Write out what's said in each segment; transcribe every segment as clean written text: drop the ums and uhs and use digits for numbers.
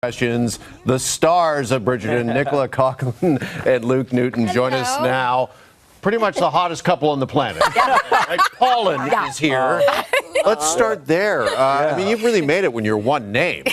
Questions. The stars of Bridgerton, Nicola Coughlan and Luke Newton, join us now. Pretty much the hottest couple on the planet. Right? Paulin is here. Let's start there. I mean, you've really made it when you're one name.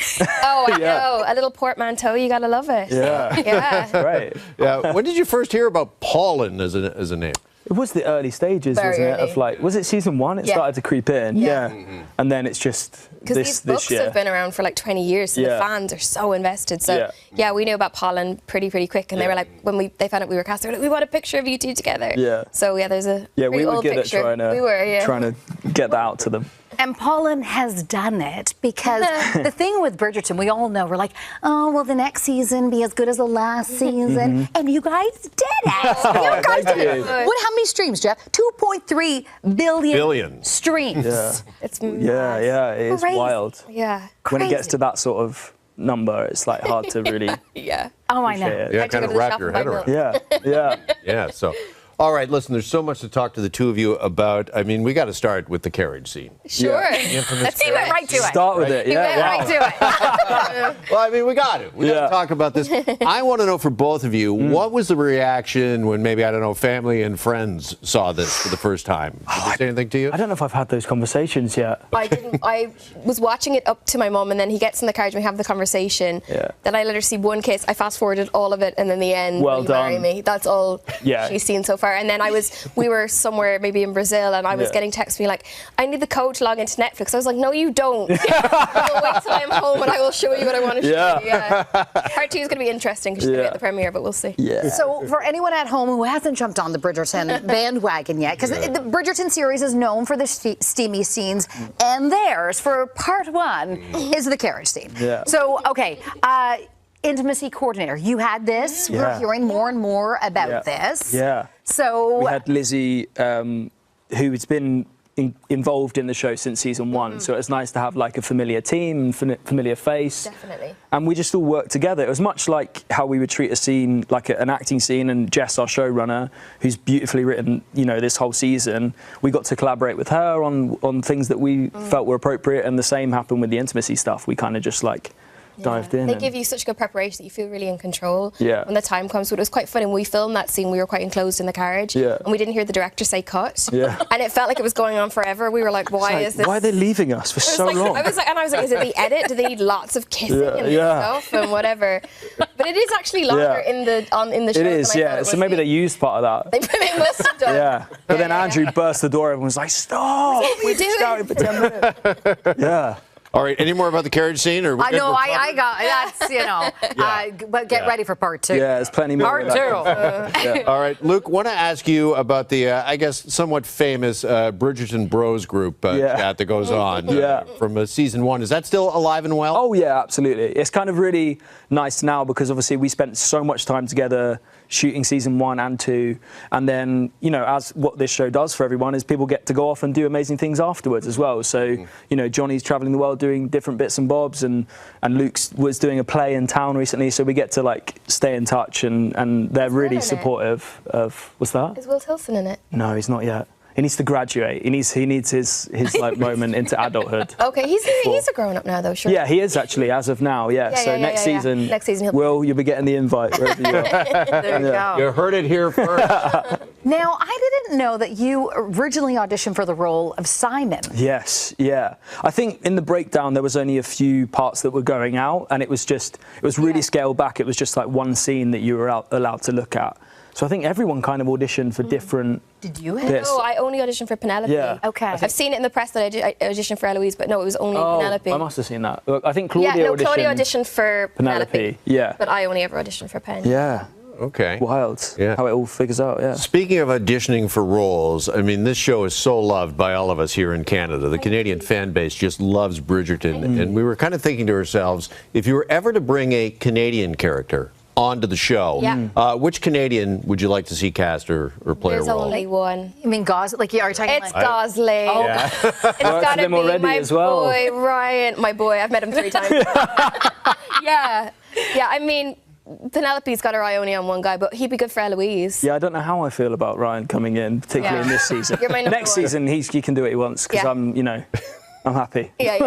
Oh, I know. A little portmanteau, you gotta love it. Yeah. Right. Yeah. When did you first hear about Paulin as a name? It was the early stages, Very wasn't it? early. Of like, was it season 1? It started to creep in. Yeah. And then it's just Because these books year. have been around for like 20 years, so the fans are so invested. So yeah, we knew about Paulin pretty quick, and they were like, when they found out we were cast, they were like, we want a picture of you two together. Yeah. So yeah, there's a we pretty were old good picture. at trying to get that out to them. And Paulin has done it because the thing with Bridgerton, we all know, we're like, oh, will the next season be as good as the last season? And you guys did it. You guys did it. How many streams, Jeff? 2.3 billion streams. Yeah. It's Yeah, it is Crazy. wild. Yeah. When it gets to that sort of number, it's like hard to really. Yeah. Oh, I know. appreciate it. Yeah, I kind took of it to the wrap shop your and head buy around. milk. Yeah. Yeah, so. All right, listen, there's so much to talk to the two of you about. I mean, we got to start with the carriage scene. Sure. Infamous He went right to it. Start with it. He went Yeah. right to it. Well, I mean, we got it. We got to talk about this. I want to know for both of you, what was the reaction when maybe, I don't know, family and friends saw this for the first time? Did they say anything to you? I don't know if I've had those conversations yet. I didn't. I was watching it up to my mum, and then he gets in the carriage and we have the conversation. Yeah. Then I let her see one kiss. I fast forwarded all of it, and then the end. Well will you marry done. me? That's all Yeah. she's seen so far. And then we were somewhere maybe in Brazil, and I was getting texts me like, I need the code to log into Netflix. I was like, no, you don't. I will wait till I'm home, and I will show you what I want to show you. Yeah. Part 2 is going to be interesting because she's going to be at the premiere, but we'll see. Yeah. So for anyone at home who hasn't jumped on the Bridgerton bandwagon yet, because the Bridgerton series is known for the steamy scenes, and theirs, for part 1, is the carriage scene. Yeah. So, okay, intimacy coordinator, you had this. We're Yeah. hearing more and more about this. Yeah. So We had Lizzie, who's been involved in the show since season 1, so it's nice to have like a familiar team, familiar face. Definitely. And we just all worked together. It was much like how we would treat a scene, like an acting scene, and Jess, our showrunner, who's beautifully written, this whole season, we got to collaborate with her on things that we felt were appropriate, and the same happened with the intimacy stuff. We kind of just dived in. They give you such good preparation that you feel really in control when the time comes. So it was quite funny. When we filmed that scene, we were quite enclosed in the carriage, and we didn't hear the director say cut. And it felt like it was going on forever. We were like, why is this? Why are they leaving us for so long? I was like, is it the edit? Do they need lots of kissing and stuff and whatever? But it is actually longer in the show. It is, than I thought it So would maybe be. they used part of that. They must have done. Yeah. But then Andrew burst the door. Everyone was like, stop! We do shouted for 10 minutes. Yeah. All right, any more about the carriage scene? Or I know, I got that's but get ready for part 2. Yeah, there's plenty more. Part 2. All right, Luke, want to ask you about the, I guess, somewhat famous Bridgerton Bros group chat that goes on from season 1. Is that still alive and well? Oh, yeah, absolutely. It's kind of really nice now because obviously we spent so much time together shooting season 1 and 2, and then as what this show does for everyone is people get to go off and do amazing things afterwards as well. So Johnny's traveling the world doing different bits and bobs, and Luke was doing a play in town recently, so we get to stay in touch, and they're really supportive of. What's that? Is Will Tilson in it? No, he's not yet. He needs to graduate. He needs his moment into adulthood. Okay, he's a grown up now though, sure. Yeah, he is actually as of now. So next season, Will, you'll be getting the invite wherever you are. There you go. You heard it here first. Now, I didn't know that you originally auditioned for the role of Simon. Yes, yeah. I think in the breakdown there was only a few parts that were going out, and it was really scaled back. It was just like one scene that you were allowed to look at. So I think everyone kind of auditioned for different. Did you? No, I only auditioned for Penelope. Yeah. Okay. I've seen it in the press that I auditioned for Eloise, but no, it was only Penelope. I must have seen that. Look, I think Claudia auditioned for Penelope. Yeah. But I only ever auditioned for Pen. Yeah. Okay. Wild. Yeah. How it all figures out, yeah. Speaking of auditioning for roles, I mean, this show is so loved by all of us here in Canada. The Canadian fan base just loves Bridgerton. And we were kind of thinking to ourselves, if you were ever to bring a Canadian character onto the show, which Canadian would you like to see cast or play There's a role? only one. You mean Gosling? Like, are you talking It's Gosling. Oh. Yeah. It's got to be my boy, Ryan. My boy. I've met him 3 times. Yeah, I mean, Penelope's got her eye only on one guy, but he'd be good for Eloise. Yeah, I don't know how I feel about Ryan coming in, particularly in this season. You're my number Next one. season, he can do what he wants, because I'm happy. Yeah.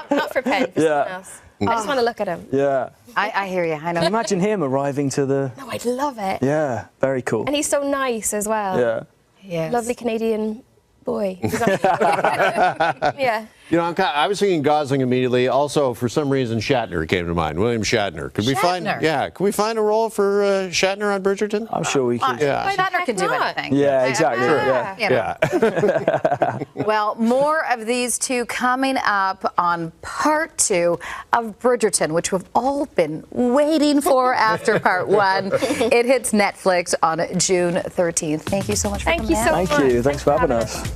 Not for Pen, for someone else. I just want to look at him. Yeah. I hear you. I know. Imagine him arriving to the. No, I'd love it. Yeah, very cool. And he's so nice as well. Yeah. Yes. Lovely Canadian boy. Yeah. You know, I was thinking Gosling immediately. Also, for some reason, Shatner came to mind. William Shatner. Could we find? Shatner? Yeah. Could we find a role for Shatner on Bridgerton? I'm sure we could. Yeah. Shatner can do Not. anything. Yeah, exactly. Yeah. Yeah. You know. Yeah. Well, more of these two coming up on part 2 of Bridgerton, which we've all been waiting for after part 1. It hits Netflix on June 13th. Thank you so much for Thank coming you in. so much. Thank you. Thanks for having us.